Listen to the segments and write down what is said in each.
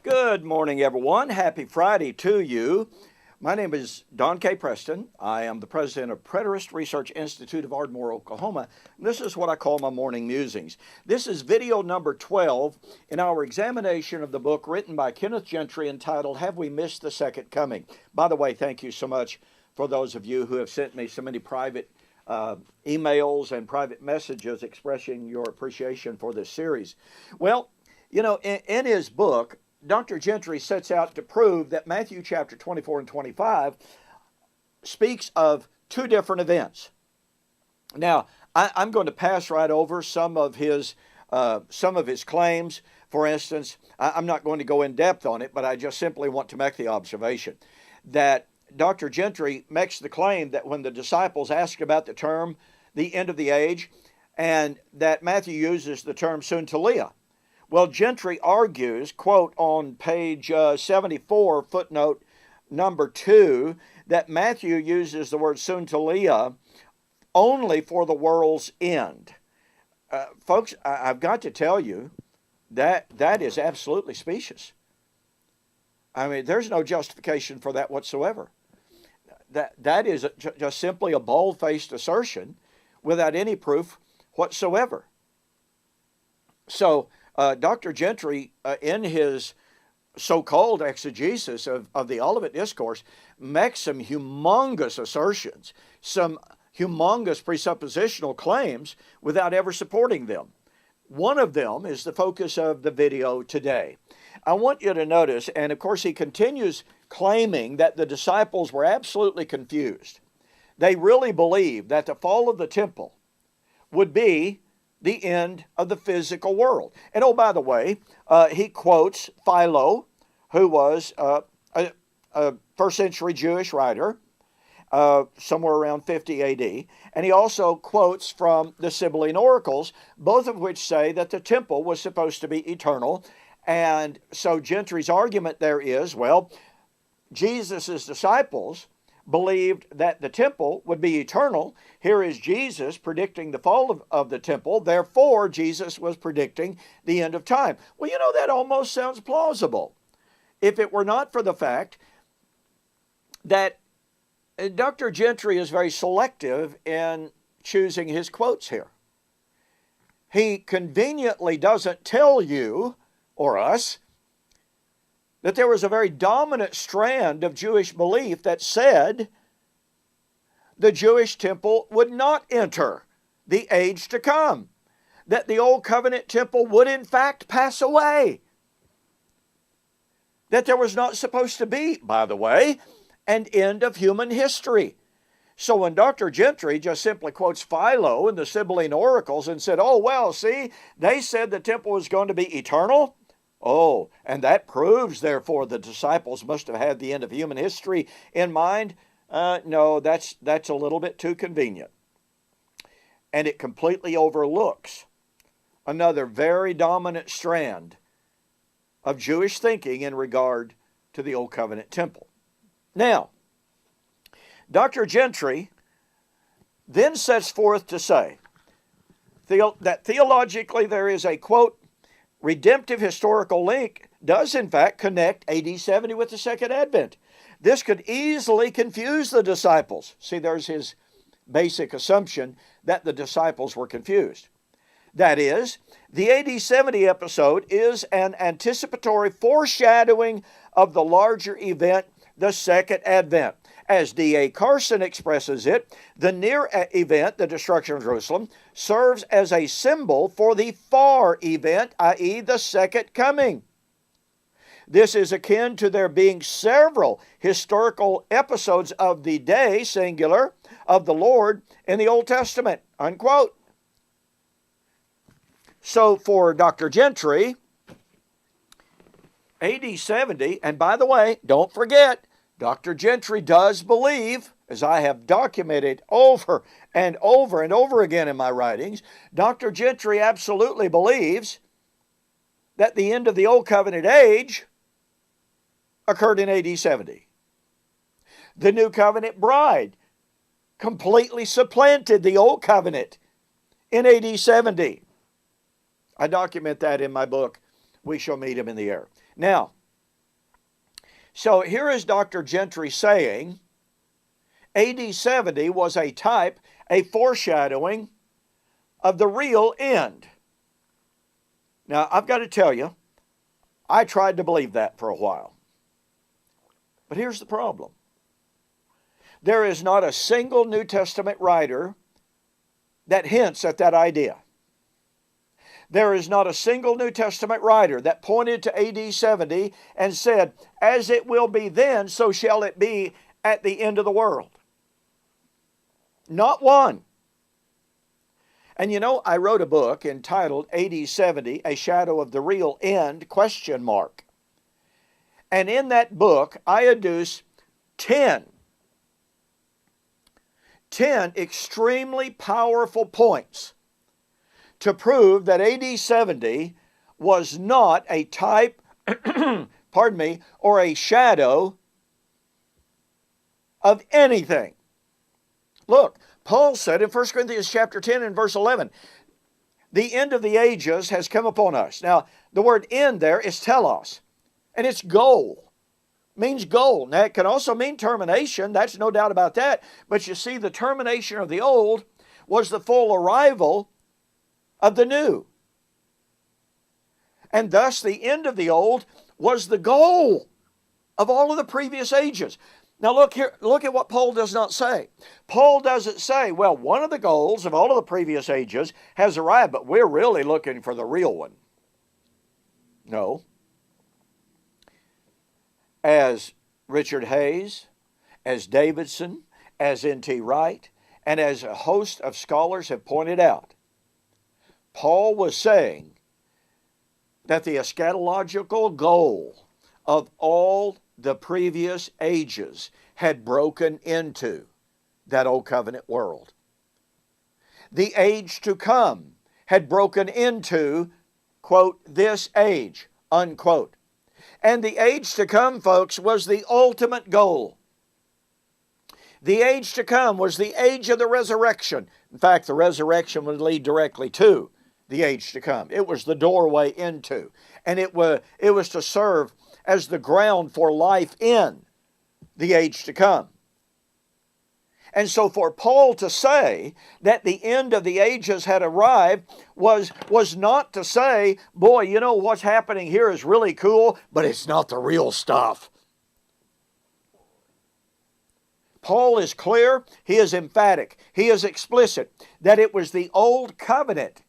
Good morning, everyone. Happy Friday to you. My name is Don K. Preston. I am the president of Preterist Research Institute of Ardmore, Oklahoma. This is what I call my morning musings. This is video number 12 in our examination of the book written by Kenneth Gentry entitled, Have We Missed the Second Coming? By the way, thank you so much for those of you who have sent me so many private emails and private messages expressing your appreciation for this series. Well, you know, in his book, Dr. Gentry sets out to prove that Matthew chapter 24 and 25 speaks of two different events. Now, I'm going to pass right over some of his claims. For instance, I'm not going to go in depth on it, but I just simply want to make the observation that Dr. Gentry makes the claim that when the disciples ask about the term, the end of the age, and that Matthew uses the term soon-to-leah. Well, Gentry argues, quote, on page 74, footnote number 2, that Matthew uses the word soon-to-leah only for the world's end. Folks, I've got to tell you that is absolutely specious. I mean, there's no justification for that whatsoever. That is just simply a bald-faced assertion without any proof whatsoever. So, Dr. Gentry, in his so-called exegesis of the Olivet Discourse, makes some humongous assertions, some humongous presuppositional claims without ever supporting them. One of them is the focus of the video today. I want you to notice, and of course he continues claiming that the disciples were absolutely confused. They really believed that the fall of the temple would be the end of the physical world. And oh, by the way, he quotes Philo, who was a first century Jewish writer, somewhere around 50 AD. And he also quotes from the Sibylline oracles, both of which say that the temple was supposed to be eternal. And so Gentry's argument there is, well, Jesus' disciples believed that the temple would be eternal. Here is Jesus predicting the fall of the temple. Therefore, Jesus was predicting the end of time. Well, you know, that almost sounds plausible if it were not for the fact that Dr. Gentry is very selective in choosing his quotes here. He conveniently doesn't tell you or us that there was a very dominant strand of Jewish belief that said the Jewish temple would not enter the age to come, that the Old Covenant temple would in fact pass away, that there was not supposed to be, by the way, an end of human history. So when Dr. Gentry just simply quotes Philo and the Sibylline oracles and said, oh, well, see, they said the temple was going to be eternal. Oh, and that proves, therefore, the disciples must have had the end of human history in mind. No, that's a little bit too convenient. And it completely overlooks another very dominant strand of Jewish thinking in regard to the Old Covenant temple. Now, Dr. Gentry then sets forth to say that theologically there is a, quote, redemptive historical link does in fact connect AD 70 with the Second Advent. This could easily confuse the disciples. See, there's his basic assumption that the disciples were confused. That is, the AD 70 episode is an anticipatory foreshadowing of the larger event, the Second Advent. As D.A. Carson expresses it, the near event, the destruction of Jerusalem, serves as a symbol for the far event, i.e. the second coming. This is akin to there being several historical episodes of the day, singular, of the Lord in the Old Testament, unquote. So for Dr. Gentry, AD 70, and by the way, don't forget, Dr. Gentry does believe, as I have documented over and over and over again in my writings, Dr. Gentry absolutely believes that the end of the Old Covenant age occurred in AD 70. The New Covenant bride completely supplanted the Old Covenant in AD 70. I document that in my book, We Shall Meet Him in the Air. Now, So here is Dr. Gentry saying AD 70 was a type, a foreshadowing of the real end. Now, I've got to tell you, I tried to believe that for a while. But here's the problem. There is not a single New Testament writer that hints at that idea. There is not a single New Testament writer that pointed to AD 70 and said, as it will be then, so shall it be at the end of the world. Not one. And you know, I wrote a book entitled AD 70, A Shadow of the Real End, ? And in that book, I adduce 10 extremely powerful points to prove that AD 70 was not a type, pardon me, or a shadow of anything. Look, Paul said in 1 Corinthians chapter 10 and verse 11, the end of the ages has come upon us. Now, the word end there is telos, and it's goal. Means goal. Now, it can also mean termination. That's no doubt about that. But you see, the termination of the old was the full arrival of the new. And thus, the end of the old was the goal of all of the previous ages. Now look here, look at what Paul does not say. Paul doesn't say, well, one of the goals of all of the previous ages has arrived, but we're really looking for the real one. No. As Richard Hayes, as Davidson, as N.T. Wright, and as a host of scholars have pointed out, Paul was saying that the eschatological goal of all the previous ages had broken into that old covenant world. The age to come had broken into, quote, this age, unquote. And the age to come, folks, was the ultimate goal. The age to come was the age of the resurrection. In fact, the resurrection would lead directly to the age to come. It was the doorway into. And it was to serve as the ground for life in the age to come. And so for Paul to say that the end of the ages had arrived was not to say, boy, you know what's happening here is really cool, but it's not the real stuff. Paul is clear, he is emphatic, he is explicit that it was the old covenant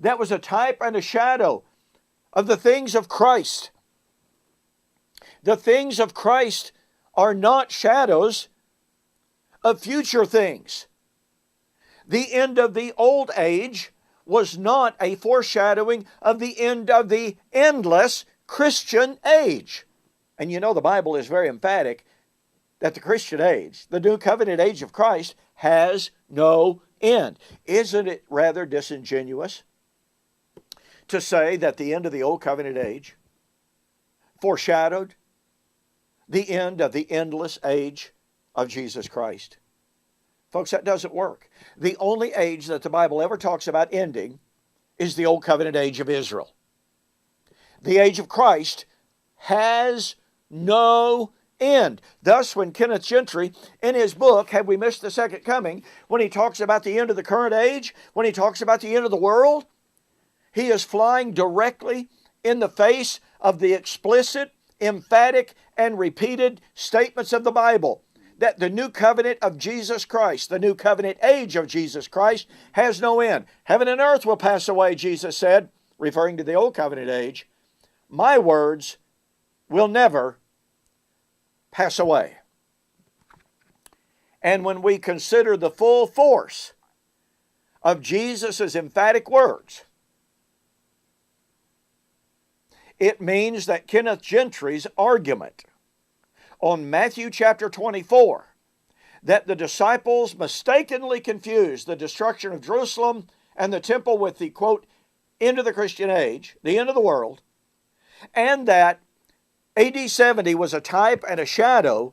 that was a type and a shadow of the things of Christ. The things of Christ are not shadows of future things. The end of the old age was not a foreshadowing of the end of the endless Christian age. And you know the Bible is very emphatic that the Christian age, the new covenant age of Christ, has no end. Isn't it rather disingenuous to say that the end of the old covenant age foreshadowed the end of the endless age of Jesus Christ? Folks, that doesn't work. The only age that the Bible ever talks about ending is the old covenant age of Israel. The age of Christ has no end. Thus, when Kenneth Gentry, in his book, Have We Missed the Second Coming, when he talks about the end of the current age, when he talks about the end of the world, he is flying directly in the face of the explicit, emphatic, and repeated statements of the Bible that the new covenant of Jesus Christ, the new covenant age of Jesus Christ, has no end. Heaven and earth will pass away, Jesus said, referring to the old covenant age. My words will never pass away. And when we consider the full force of Jesus' emphatic words, it means that Kenneth Gentry's argument on Matthew chapter 24, that the disciples mistakenly confused the destruction of Jerusalem and the temple with the, quote, end of the Christian age, the end of the world, and that AD 70 was a type and a shadow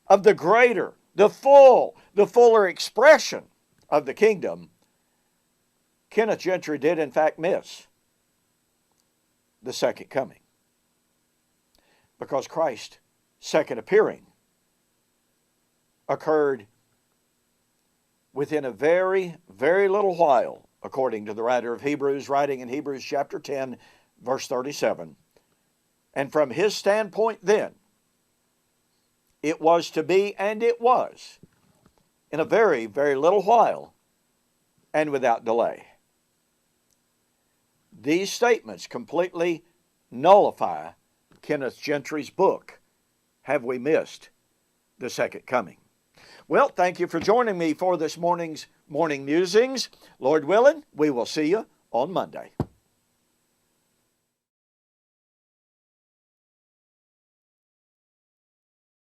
of the greater, the fuller expression of the kingdom, Kenneth Gentry did in fact miss the second coming. because Christ's second appearing occurred within a very, very little while, according to the writer of Hebrews, writing in Hebrews chapter 10, verse 37. And from his standpoint then, it was to be, and it was, in a very, very little while, and without delay. These statements completely nullify Kenneth Gentry's book, Have We Missed the Second Coming? Well, thank you for joining me for this morning's Morning Musings. Lord willing, we will see you on Monday.